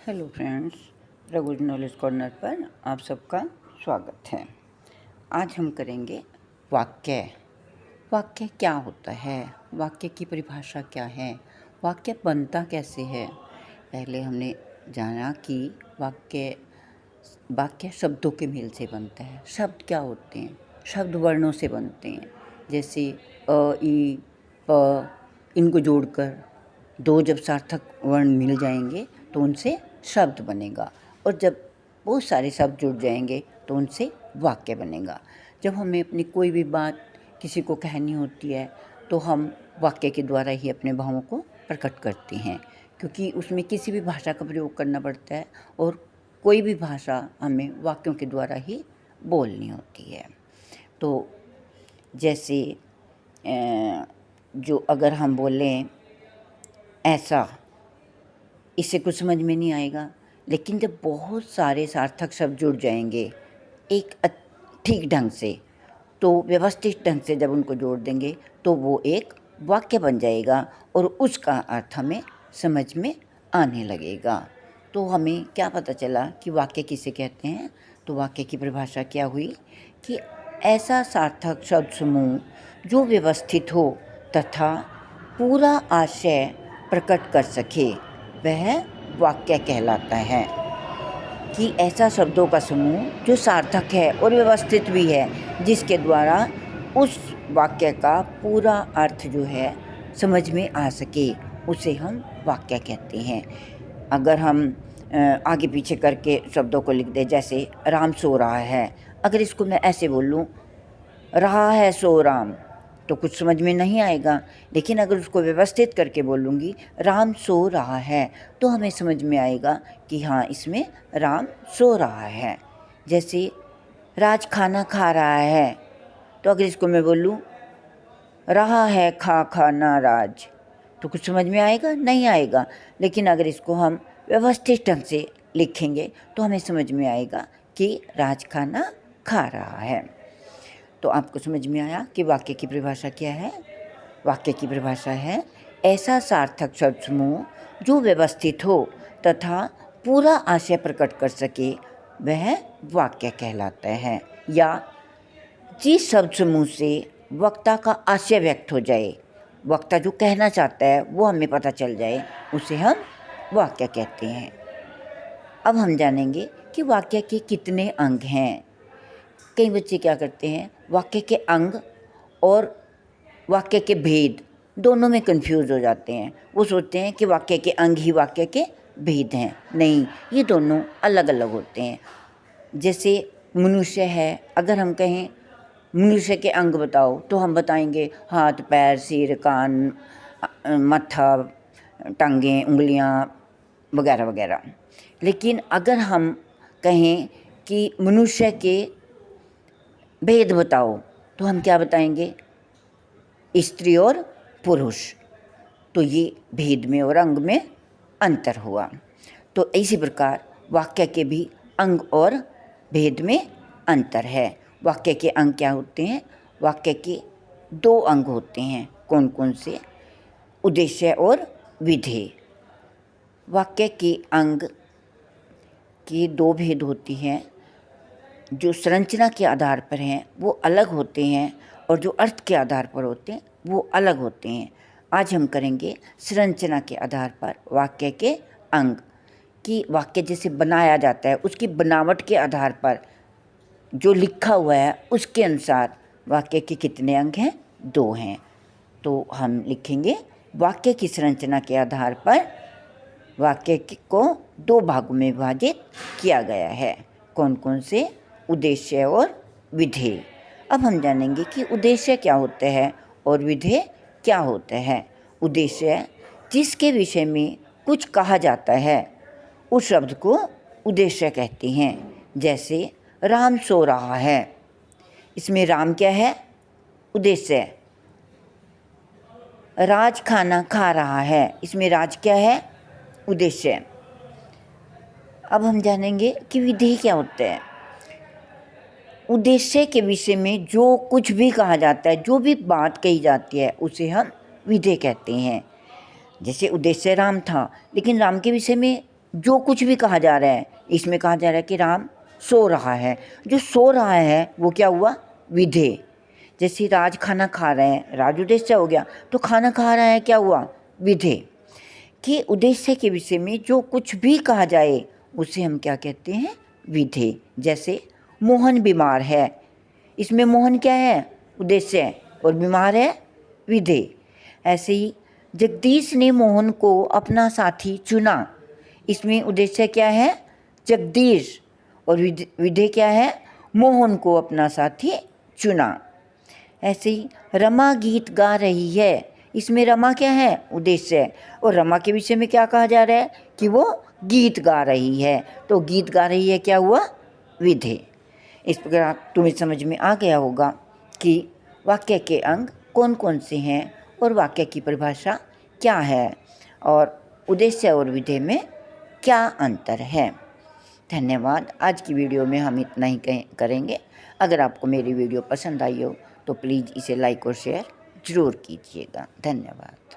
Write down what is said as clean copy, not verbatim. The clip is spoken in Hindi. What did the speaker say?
हेलो फ्रेंड्स, रघुज नॉलेज कॉर्नर पर आप सबका स्वागत है। आज हम करेंगे वाक्य। वाक्य क्या होता है, वाक्य की परिभाषा क्या है, वाक्य बनता कैसे है। पहले हमने जाना कि वाक्य शब्दों के मेल से बनता है। शब्द क्या होते हैं? शब्द वर्णों से बनते हैं। जैसे अ, ई, प, इनको जोड़कर दो जब सार्थक वर्ण मिल जाएंगे तो उनसे शब्द बनेगा, और जब बहुत सारे शब्द जुड़ जाएंगे तो उनसे वाक्य बनेगा। जब हमें अपनी कोई भी बात किसी को कहनी होती है तो हम वाक्य के द्वारा ही अपने भावों को प्रकट करते हैं, क्योंकि उसमें किसी भी भाषा का प्रयोग करना पड़ता है और कोई भी भाषा हमें वाक्यों के द्वारा ही बोलनी होती है। तो जैसे जो अगर हम बोलें ऐसा, इससे कुछ समझ में नहीं आएगा, लेकिन जब बहुत सारे सार्थक शब्द जुड़ जाएंगे एक ठीक ढंग से, तो व्यवस्थित ढंग से जब उनको जोड़ देंगे तो वो एक वाक्य बन जाएगा और उसका अर्थ हमें समझ में आने लगेगा। तो हमें क्या पता चला कि वाक्य किसे कहते हैं? तो वाक्य की परिभाषा क्या हुई कि ऐसा सार्थक शब्द समूह जो व्यवस्थित हो तथा पूरा आशय प्रकट कर सके, वह वाक्य कहलाता है। कि ऐसा शब्दों का समूह जो सार्थक है और व्यवस्थित भी है, जिसके द्वारा उस वाक्य का पूरा अर्थ जो है समझ में आ सके, उसे हम वाक्य कहते हैं। अगर हम आगे पीछे करके शब्दों को लिख दें, जैसे राम सो रहा है, अगर इसको मैं ऐसे बोलूँ रहा है सो राम, तो कुछ समझ में नहीं आएगा। लेकिन अगर उसको व्यवस्थित करके बोलूँगी राम सो रहा है, तो हमें समझ में आएगा कि हाँ, इसमें राम सो रहा है। जैसे राज खाना खा रहा है, तो अगर इसको मैं बोलूँ रहा है खा खाना राज, तो कुछ समझ में आएगा? नहीं आएगा। लेकिन अगर इसको हम व्यवस्थित ढंग से लिखेंगे तो हमें समझ में आएगा कि राज खाना खा रहा है। तो आपको समझ में आया कि वाक्य की परिभाषा क्या है? वाक्य की परिभाषा है ऐसा सार्थक शब्द समूह जो व्यवस्थित हो तथा पूरा आशय प्रकट कर सके, वह वाक्य कहलाता है। या जिस शब्द समूह से वक्ता का आशय व्यक्त हो जाए, वक्ता जो कहना चाहता है वो हमें पता चल जाए, उसे हम वाक्य कहते हैं। अब हम जानेंगे कि वाक्य के कितने अंग हैं। कई बच्चे क्या करते हैं, वाक्य के अंग और वाक्य के भेद दोनों में कंफ्यूज हो जाते हैं। वो सोचते हैं कि वाक्य के अंग ही वाक्य के भेद हैं। नहीं, ये दोनों अलग अलग होते हैं। जैसे मनुष्य है, अगर हम कहें मनुष्य के अंग बताओ, तो हम बताएंगे हाथ, पैर, सिर, कान, माथा, टांगें, उंगलियां वगैरह वगैरह। लेकिन अगर हम कहें कि मनुष्य के भेद बताओ, तो हम क्या बताएंगे? स्त्री और पुरुष। तो ये भेद में और अंग में अंतर हुआ। तो इसी प्रकार वाक्य के भी अंग और भेद में अंतर है। वाक्य के अंग क्या होते हैं? वाक्य के दो अंग होते हैं। कौन कौन से? उद्देश्य और विधेय। वाक्य के अंग की दो भेद होती हैं। जो संरचना के आधार पर हैं वो अलग होते हैं, और जो अर्थ के आधार पर होते हैं वो अलग होते हैं। आज हम करेंगे संरचना के आधार पर वाक्य के अंग कि वाक्य जैसे बनाया जाता है, उसकी बनावट के आधार पर जो लिखा हुआ है उसके अनुसार वाक्य के कितने अंग हैं? दो हैं। तो हम लिखेंगे वाक्य की संरचना के आधार पर वाक्य को दो भागों में विभाजित किया गया है। कौन कौन से? उद्देश्य और विधेय। अब हम जानेंगे कि उद्देश्य क्या होते हैं और विधेय क्या होते हैं। उद्देश्य जिसके विषय में कुछ कहा जाता है, उस शब्द को उद्देश्य कहते हैं। जैसे राम सो रहा है, इसमें राम क्या है? उद्देश्य। राज खाना खा रहा है, इसमें राज क्या है? उद्देश्य। अब हम जानेंगे कि विधेय क्या होते हैं। उद्देश्य के विषय में जो कुछ भी कहा जाता है, जो भी बात कही जाती है, उसे हम विधेय कहते हैं। जैसे उद्देश्य राम था, लेकिन राम के विषय में जो कुछ भी कहा जा रहा है, इसमें कहा जा रहा है कि राम सो रहा है। जो सो रहा है वो क्या हुआ? विधेय। जैसे राज खाना खा रहे हैं, राज उद्देश्य हो गया, तो खाना खा रहा है क्या हुआ? विधेय। कि उद्देश्य के विषय में जो कुछ भी कहा जाए उसे हम क्या कहते हैं? विधेय। जैसे मोहन बीमार है, इसमें मोहन क्या है? उद्देश्य है, और बीमार है विधेय। ऐसे ही जगदीश ने मोहन को अपना साथी चुना, इसमें उद्देश्य क्या है? जगदीश, और विधेय क्या है? मोहन को अपना साथी चुना। ऐसे ही रमा गीत गा रही है, इसमें रमा क्या है? उद्देश्य है, और रमा के विषय में क्या कहा जा रहा है? कि वो गीत गा रही है, तो गीत गा रही है क्या हुआ? विधेय। इस प्रकार तुम्हें समझ में आ गया होगा कि वाक्य के अंग कौन कौन से हैं और वाक्य की परिभाषा क्या है और उद्देश्य और विधेय में क्या अंतर है। धन्यवाद। आज की वीडियो में हम इतना ही करेंगे। अगर आपको मेरी वीडियो पसंद आई हो तो प्लीज़ इसे लाइक और शेयर ज़रूर कीजिएगा। धन्यवाद।